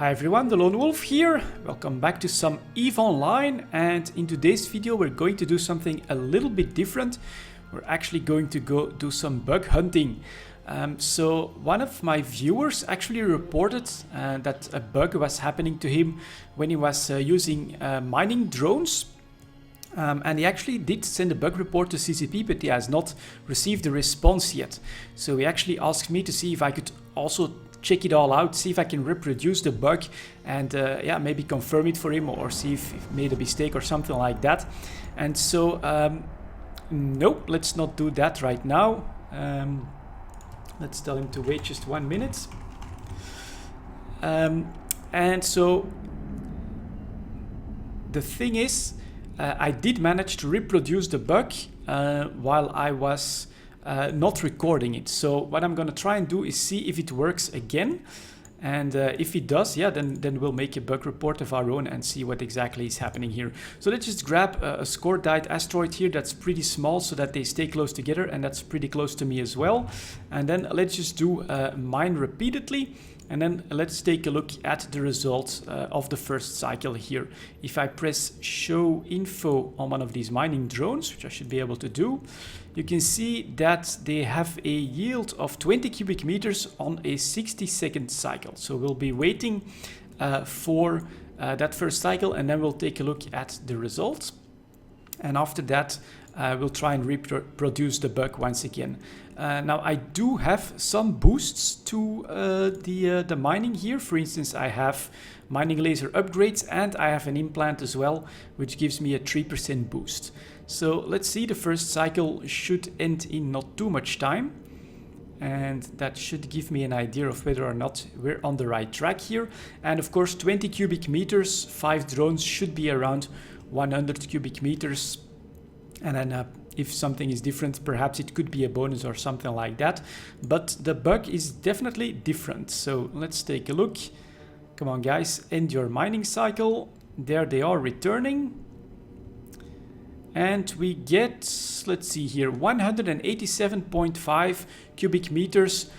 Hi everyone, delonewolf here. Welcome back to some EVE Online, and in today's video we're going to do something a little bit different. We're actually going to go do some bug hunting. So one of my viewers actually reported that a bug was happening to him when he was using mining drones. And he actually did send a bug report to CCP, but he has not received a response yet. So he actually asked me to see if I could also check it all out, see if I can reproduce the bug and yeah, maybe confirm it for him or see if he made a mistake or something like that. And so, nope, let's not do that right now. Let's tell him to wait just 1 minute. And so, the thing is, I did manage to reproduce the bug while I was not recording it. So what I'm gonna try and do is see if it works again, and if it does, yeah, then we'll make a bug report of our own and see what exactly is happening here. So let's just grab a score-died asteroid here that's pretty small so that they stay close together, and that's pretty close to me as well. And then let's just do mine repeatedly, and then let's take a look at the results of the first cycle here. If I press show info on one of these mining drones, which I should be able to do, you can see that they have a yield of 20 cubic meters on a 60-second cycle. So we'll be waiting for that first cycle, and then we'll take a look at the results. And after that, we'll try and reproduce the bug once again. Now I do have some boosts to the mining here. For instance, I have mining laser upgrades and I have an implant as well, which gives me a 3% boost. So let's see, the first cycle should end in not too much time. And that should give me an idea of whether or not we're on the right track here. And of course, 20 cubic meters, 5 drones should be around 100 cubic meters. And then if something is different, perhaps it could be a bonus or something like that. But the bug is definitely different. So let's take a look. Come on guys, end your mining cycle. There they are returning. And we get, let's see here, 187.5 cubic meters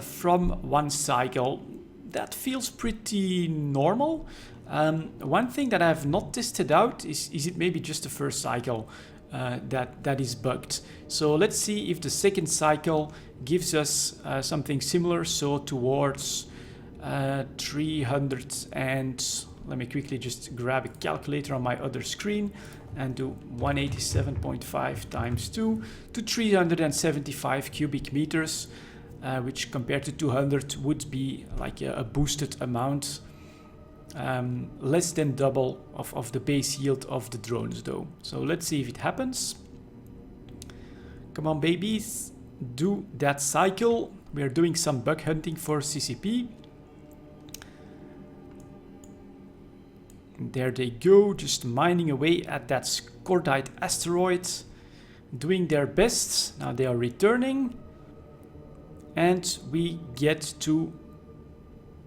from one cycle. That feels pretty normal. One thing that I have not tested out is it maybe just the first cycle that is bugged. So let's see if the second cycle gives us something similar, so towards 300, and let me quickly just grab a calculator on my other screen and do 187.5 times 2 to 375 cubic meters, which compared to 200 would be like a boosted amount. Less than double of the base yield of the drones though. So let's see if it happens. Come on babies, do that cycle. We're doing some bug hunting for CCP. And there they go, just mining away at that score-died asteroid, doing their best. Now they are returning, and we get to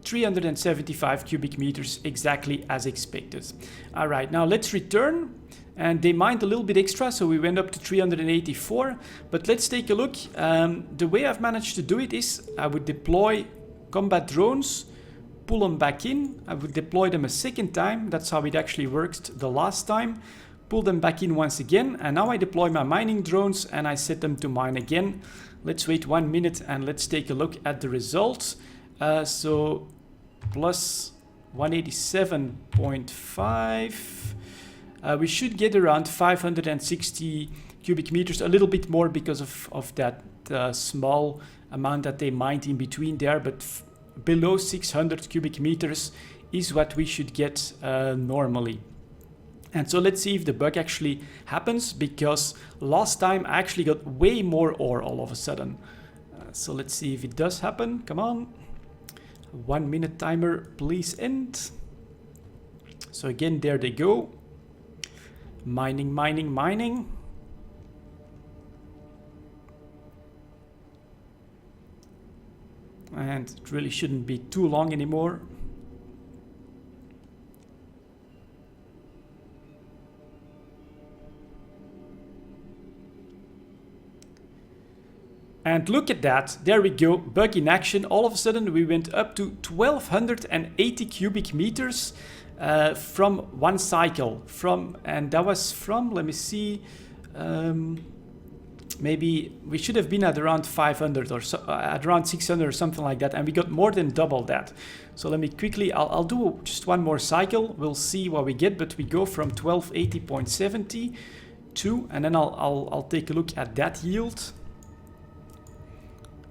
375 cubic meters, exactly as expected. All right, now let's return. And they mined a little bit extra, so we went up to 384. But let's take a look. The way I've managed to do it is I would deploy combat drones, pull them back in. I would deploy them a second time. That's how it actually worked the last time. Pull them back in once again. And now I deploy my mining drones and I set them to mine again. Let's wait 1 minute and let's take a look at the results. So plus 187.5, we should get around 560 cubic meters, a little bit more because of that small amount that they mined in between there, but below 600 cubic meters is what we should get normally. And so let's see if the bug actually happens, because last time I actually got way more ore all of a sudden. So let's see if it does happen. Come on. 1 minute timer, please end. So again, there they go. Mining, mining, mining. And it really shouldn't be too long anymore. And look at that, there we go, bug in action. All of a sudden we went up to 1280 cubic meters from one cycle. And that was from, let me see, maybe we should have been at around 500 or so, at around 600 or something like that, and we got more than double that. So let me quickly, I'll do just one more cycle, we'll see what we get, but we go from 1280.70 to, and then I'll take a look at that yield,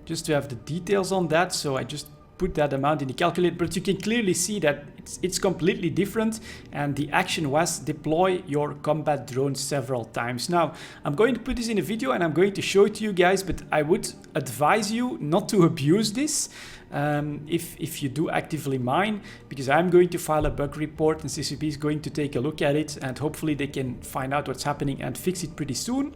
just to have the details on that. So I just put that amount in the calculator, but you can clearly see that it's completely different, and the action was deploy your combat drone several times. Now I'm going to put this in a video and I'm going to show it to you guys, but I would advise you not to abuse this if you do actively mine, because I'm going to file a bug report and CCP is going to take a look at it, and hopefully they can find out what's happening and fix it pretty soon.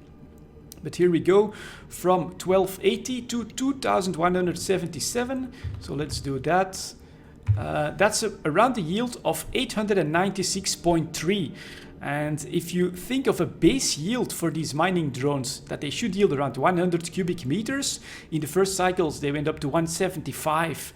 But here we go, from 1280 to 2177. So let's do that. That's around the yield of 896.3. And if you think of a base yield for these mining drones, that they should yield around 100 cubic meters. In the first cycles, they went up to 175,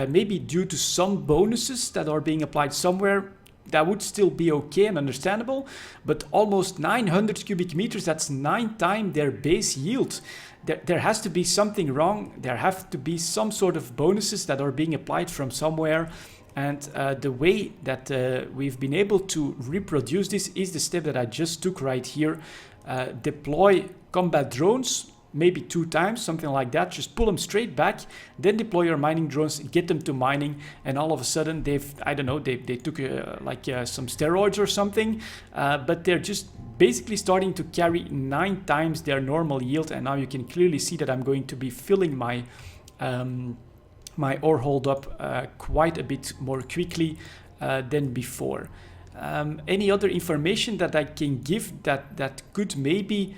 maybe due to some bonuses that are being applied somewhere. That would still be okay and understandable, but almost 900 cubic meters, that's 9 times their base yield. There has to be something wrong. There have to be some sort of bonuses that are being applied from somewhere. And the way that we've been able to reproduce this is the step that I just took right here. Deploy combat drones, maybe 2 times, something like that. Just pull them straight back, then deploy your mining drones, get them to mining, and all of a sudden they took some steroids or something, but they're just basically starting to carry 9 times their normal yield. And now you can clearly see that I'm going to be filling my my ore hold up quite a bit more quickly than before. Any other information that I can give that could maybe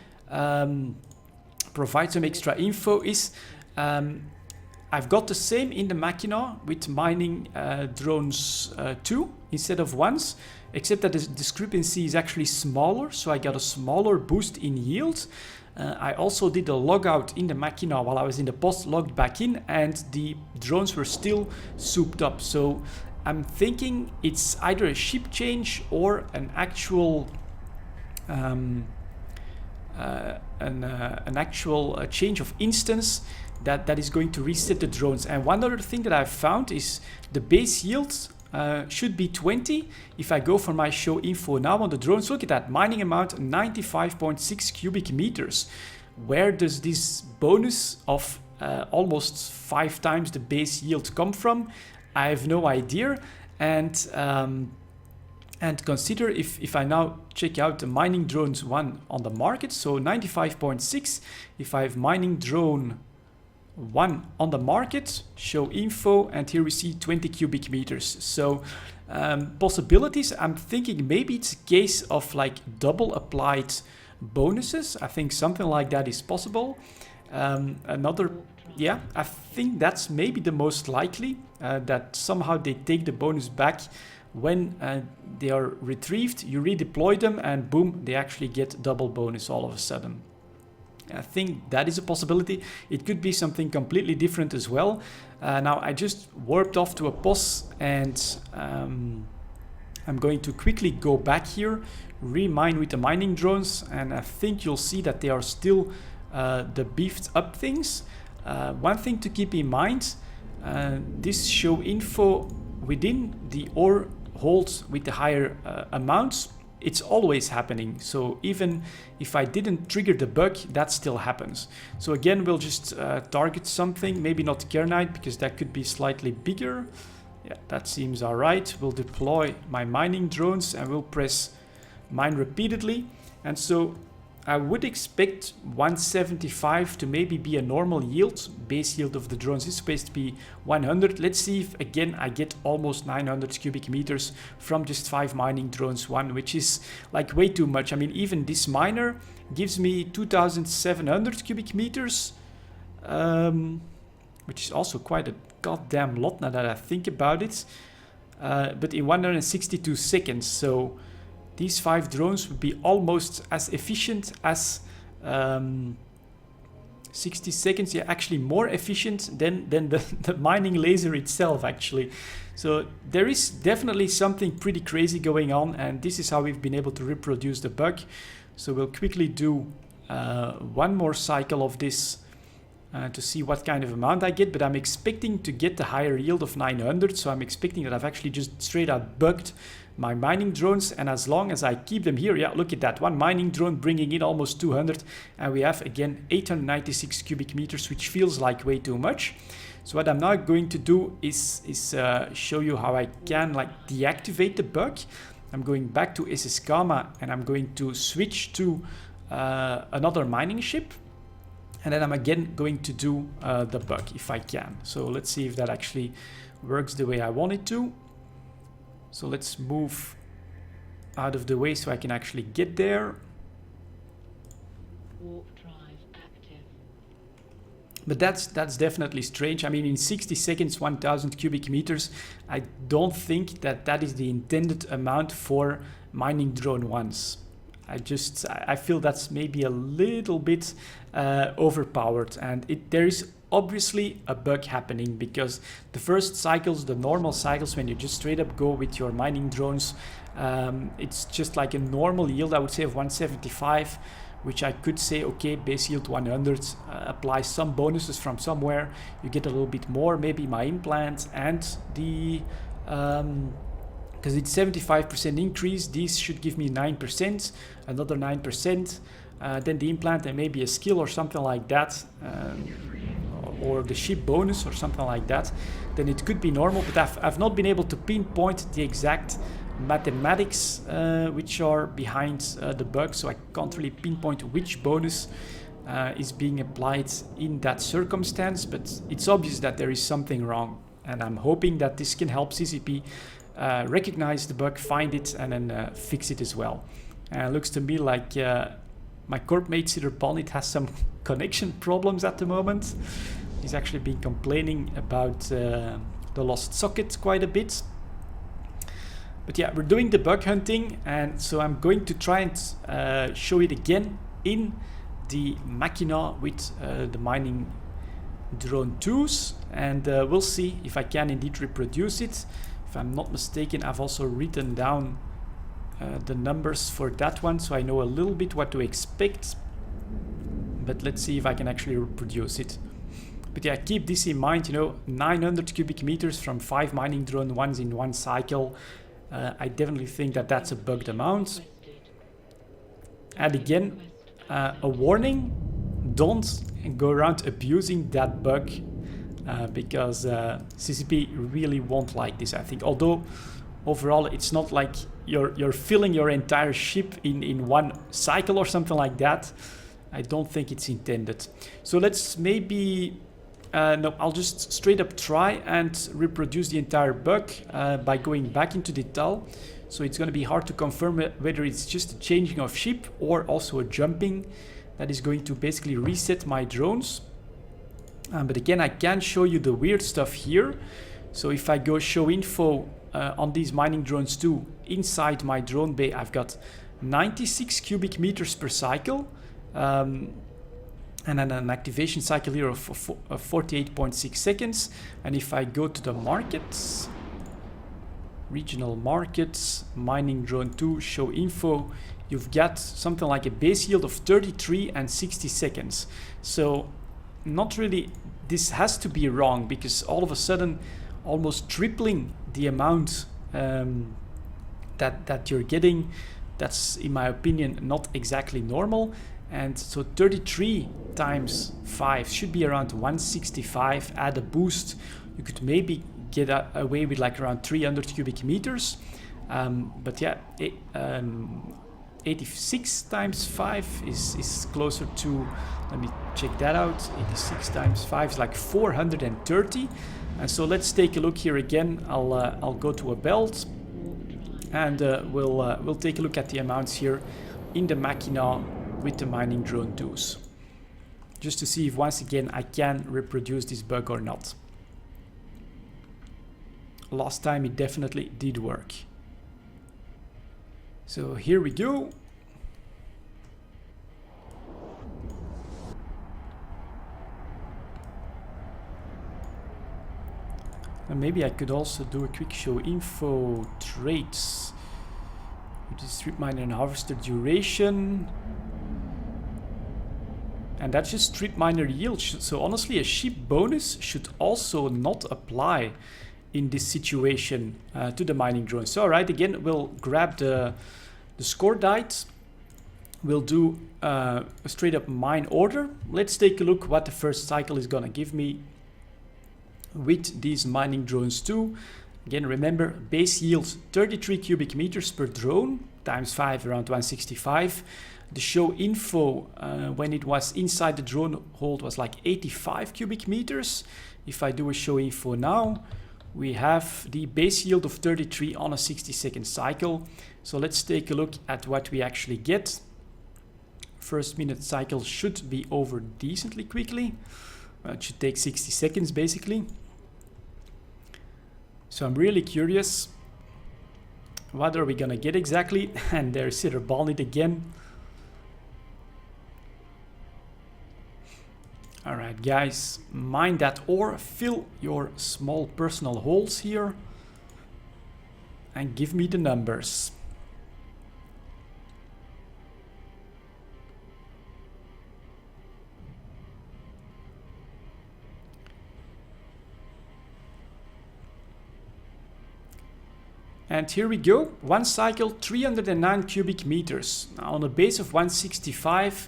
provide some extra info is I've got the same in the Machina with mining drones 2 instead of once, except that the discrepancy is actually smaller, so I got a smaller boost in yield. I also did a logout in the Machina while I was in the post, logged back in, and the drones were still souped up. So I'm thinking it's either a ship change or an actual change of instance that is going to reset the drones. And one other thing that I've found is the base yields should be 20. If I go for my show info now on the drones, look at that mining amount, 95.6 cubic meters. Where does this bonus of almost 5 times the base yield come from? I have no idea. And consider if I now check out the mining drones 1 on the market, so 95.6. If I have mining drone 1 on the market, show info, and here we see 20 cubic meters. So possibilities, I'm thinking maybe it's a case of like double applied bonuses. I think something like that is possible. Yeah, I think that's maybe the most likely, that somehow they take the bonus back when they are retrieved, you redeploy them, and boom, they actually get double bonus all of a sudden. I think that is a possibility. It could be something completely different as well. Now I just warped off to a POS, and I'm going to quickly go back here, remine with the mining drones, and I think you'll see that they are still the beefed up things. One thing to keep in mind, this show info within the ore holds with the higher amounts, it's always happening. So even if I didn't trigger the bug, that still happens. So again, we'll just target something, maybe not Kernite, because that could be slightly bigger. Yeah, that seems all right. We'll deploy my mining drones and we'll press mine repeatedly. And so I would expect 175 to maybe be a normal yield. Base yield of the drones is supposed to be 100. Let's see if again I get almost 900 cubic meters from just 5 mining drones 1, which is like way too much. I mean, even this miner gives me 2700 cubic meters, which is also quite a goddamn lot now that I think about it, but in 162 seconds. So these 5 drones would be almost as efficient as 60 seconds, yeah, actually more efficient than the mining laser itself, actually. So there is definitely something pretty crazy going on, and this is how we've been able to reproduce the bug. So we'll quickly do one more cycle of this to see what kind of amount I get, but I'm expecting to get the higher yield of 900, so I'm expecting that I've actually just straight out bugged my mining drones, and as long as I keep them here, yeah, look at that, one mining drone bringing in almost 200, and we have again 896 cubic meters, which feels like way too much. So what I'm now going to do is show you how I can like deactivate the bug. I'm going back to SSCama and I'm going to switch to another mining ship, and then I'm again going to do the bug if I can. So let's see if that actually works the way I want it to. So let's move out of the way so I can actually get there. Warp drive active. But that's definitely strange. I mean, in 60 seconds, 1000 cubic meters, I don't think that is the intended amount for mining drone 1s. I feel that's maybe a little bit overpowered, and there is obviously a bug happening, because the first cycles, the normal cycles, when you just straight up go with your mining drones, it's just like a normal yield, I would say, of 175, which I could say, okay, base yield 100, apply some bonuses from somewhere, you get a little bit more, maybe my implant and the because it's 75% increase, these should give me 9%, another 9%, then the implant and maybe a skill or something like that, or the ship bonus or something like that, then it could be normal. But I've not been able to pinpoint the exact mathematics which are behind the bug, so I can't really pinpoint which bonus is being applied in that circumstance, but it's obvious that there is something wrong, and I'm hoping that this can help CCP recognize the bug, find it, and then fix it as well. Looks to me like my corp mate Cedar Bonnet has some connection problems at the moment. He's actually been complaining about the lost socket quite a bit. But yeah, we're doing the bug hunting, and so I'm going to try and show it again in the Machina with the mining drone 2s, and we'll see if I can indeed reproduce it. If I'm not mistaken, I've also written down the numbers for that one, so I know a little bit what to expect, but let's see if I can actually reproduce it. But yeah, keep this in mind, 900 cubic meters from 5 mining drone 1s in one cycle. I definitely think that that's a bugged amount. And again, a warning, don't go around abusing that bug, because CCP really won't like this, I think. Although overall it's not like you're filling your entire ship in one cycle or something like that. I don't think it's intended. So let's maybe no, I'll just straight up try and reproduce the entire bug by going back into detail. So it's going to be hard to confirm whether it's just a changing of ship or also a jumping that is going to basically reset my drones. But again, I can show you the weird stuff here. So if I go show info on these mining drones too, inside my drone bay, I've got 96 cubic meters per cycle. And then an activation cycle here of 48.6 seconds. And if I go to the markets, regional markets, mining drone 2, show info, you've got something like a base yield of 33 and 60 seconds. So not really, this has to be wrong, because all of a sudden almost tripling the amount that you're getting, that's in my opinion not exactly normal. And so 33 times 5 should be around 165. Add a boost, you could maybe get away with like around 300 cubic meters. But yeah, 86 times 5 is closer to, let me check that out, 86 times 5 is like 430. And so let's take a look here again. I'll go to a belt, and we'll take a look at the amounts here in the Machina with the mining drone 2s, just to see if once again I can reproduce this bug or not. Last time it definitely did work. So here we go. And maybe I could also do a quick show info traits. Which is strip miner and harvester duration. And that's just strip miner yield. So honestly, a sheep bonus should also not apply in this situation to the mining drone. So alright, again, we'll grab the score diet. We'll do a straight up mine order. Let's take a look what the first cycle is gonna give me with these mining drones too. Again, remember, base yield 33 cubic meters per drone, times 5, around 165. The show info when it was inside the drone hold was like 85 cubic meters. If I do a show info now, we have the base yield of 33 on a 60-second cycle. So let's take a look at what we actually get. First minute cycle should be over decently quickly. It should take 60 seconds basically. So I'm really curious, what are we gonna get exactly? And there's Sitter Balnit again. Alright guys, mine that ore, fill your small personal holes here and give me the numbers. And here we go, one cycle, 309 cubic meters. Now on a base of 165,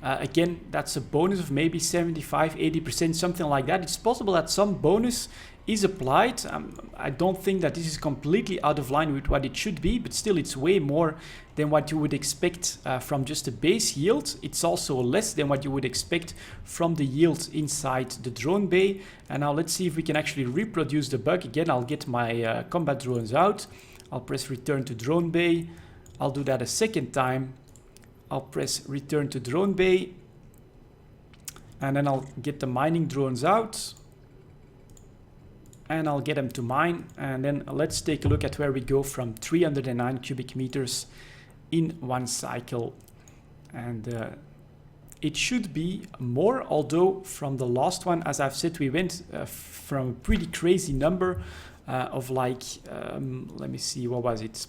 again, that's a bonus of maybe 75, 80%, something like that. It's possible that some bonus is applied. I don't think that this is completely out of line with what it should be, but still it's way more than what you would expect from just a base yield. It's also less than what you would expect from the yield inside the drone bay. And now let's see if we can actually reproduce the bug. Again, I'll get my combat drones out. I'll press return to drone bay. I'll do that a second time. I'll press return to drone bay. And then I'll get the mining drones out. And I'll get them to mine. And then let's take a look at where we go from 309 cubic meters in one cycle. And it should be more, although from the last one, as I've said, we went from a pretty crazy number of like, let me see, what was it?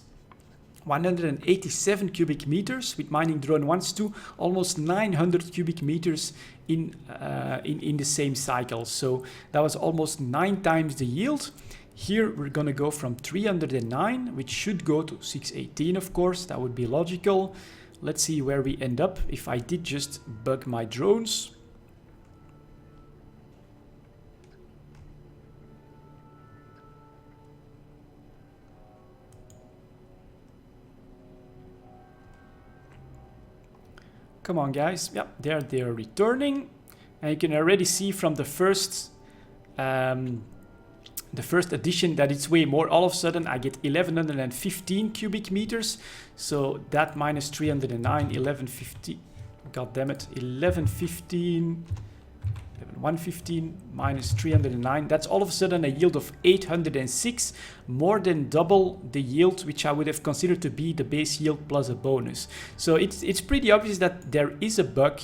187 cubic meters with mining drone 1's to almost 900 cubic meters in the same cycle. So that was almost 9 times the yield. Here we're gonna go from 309, which should go to 618, of course. That would be logical. Let's see where we end up if I did just bug my drones. Come on guys, yeah, they're returning. And you can already see from the first addition that it's way more. All of a sudden I get 1115 cubic meters. So that minus 309, 1150, god damn it, 1115, 115 minus 309, that's all of a sudden a yield of 806, more than double the yield which I would have considered to be the base yield plus a bonus. So it's pretty obvious that there is a bug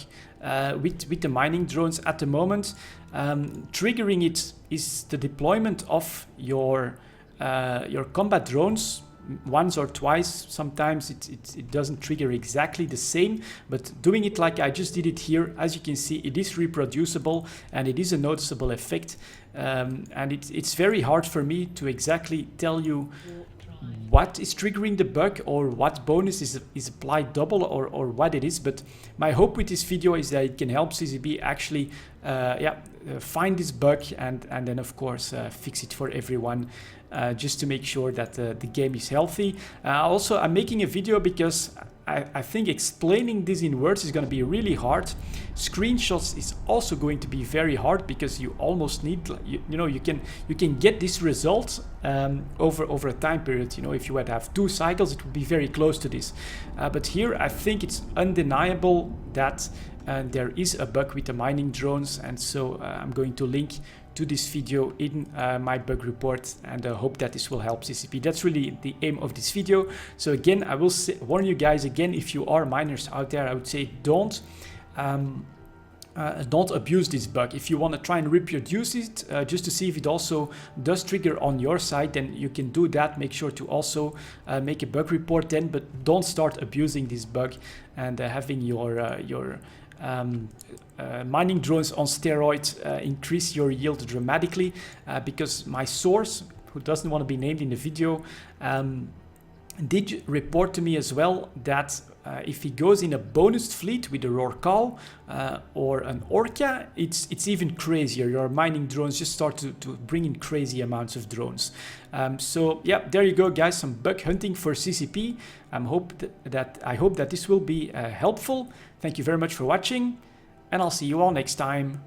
with the mining drones at the moment. Triggering it is the deployment of your combat drones once or twice. Sometimes it doesn't trigger exactly the same, but doing it like I just did it here, as you can see, it is reproducible and it is a noticeable effect. And it's very hard for me to exactly tell you what is triggering the bug or what bonus is applied double or what it is. But my hope with this video is that it can help CZB actually find this bug and then of course fix it for everyone, just to make sure that the game is healthy. Also, I'm making a video because I think explaining this in words is going to be really hard. Screenshots is also going to be very hard because you almost need, you can get this result over a time period. If you would have 2 cycles, it would be very close to this. But here, I think it's undeniable that there is a bug with the mining drones, and so I'm going to link to this video in my bug report, and hope that this will help CCP. That's really the aim of this video. So again, I will warn you guys again, if you are miners out there, I would say don't don't abuse this bug. If you want to try and reproduce it just to see if it also does trigger on your side, then you can do that. Make sure to also make a bug report then, but don't start abusing this bug and having your mining drones on steroids increase your yield dramatically, because my source, who doesn't want to be named in the video, did report to me as well that if he goes in a bonus fleet with a Rorcal or an Orca, it's even crazier. Your mining drones just start to bring in crazy amounts of drones. So yeah, there you go, guys. Some bug hunting for CCP. I hope that this will be helpful. Thank you very much for watching, and I'll see you all next time.